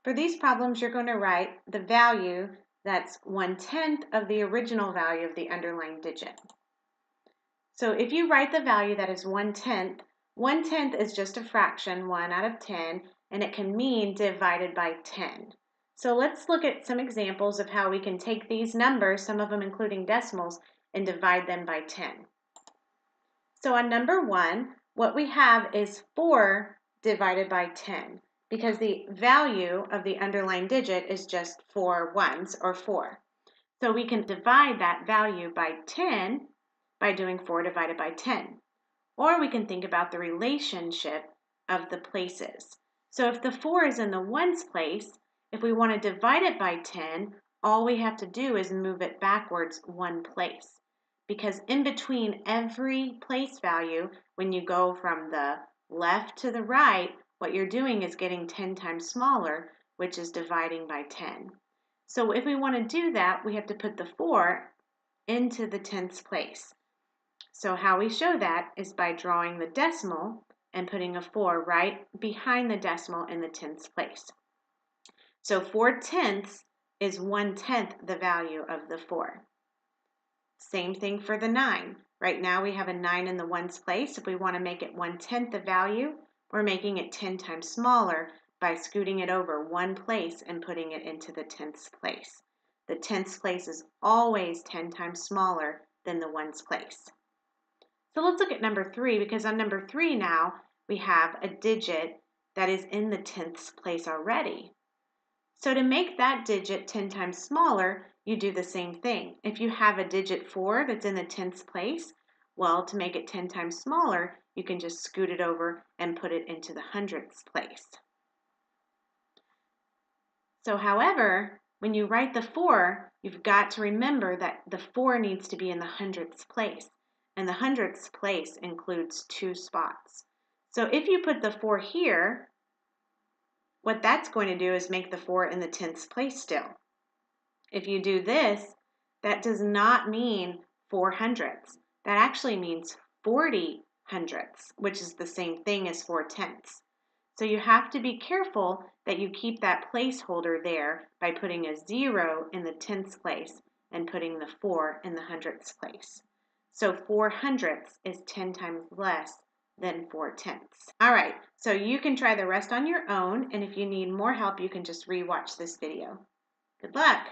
For these problems, you're going to write the value that's 1/10 of the original value of the underlined digit. So if you write the value that is 1/10, 1/10 is just a fraction, 1 out of 10, and it can mean divided by 10. So let's look at some examples of how we can take these numbers, some of them including decimals, and divide them by 10. So on number 1, what we have is 4 divided by 10, because the value of the underlined digit is just 4 ones, or 4. So we can divide that value by 10 by doing 4 divided by 10. Or we can think about the relationship of the places. So if the 4 is in the ones place, if we want to divide it by 10, all we have to do is move it backwards one place. Because in between every place value, when you go from the left to the right, what you're doing is getting 10 times smaller, which is dividing by 10. So if we want to do that, we have to put the 4 into the tenths place. So how we show that is by drawing the decimal and putting a 4 right behind the decimal in the tenths place. So 4/10 is 1/10 the value of the 4. Same thing for the 9. Right now we have a 9 in the ones place. If we want to make it 1/10 the value, we're making it 10 times smaller by scooting it over one place and putting it into the tenths place. The tenths place is always 10 times smaller than the ones place. So let's look at number 3, because on number 3 now, we have a digit that is in the tenths place already. So to make that digit 10 times smaller, you do the same thing. If you have a digit 4 that's in the tenths place, well, to make it 10 times smaller, you can just scoot it over and put it into the hundredths place. So however, when you write the 4, you've got to remember that the 4 needs to be in the hundredths place. And the hundredths place includes 2 spots. So if you put the 4 here, what that's going to do is make the 4 in the tenths place still. If you do this, that does not mean 4 hundredths. That actually means 40 hundredths, which is the same thing as 4/10. So you have to be careful that you keep that placeholder there by putting a 0 in the tenths place and putting the 4 in the hundredths place. So 4 hundredths is 10 times less than 4/10. All right, so you can try the rest on your own, and if you need more help, you can just rewatch this video. Good luck!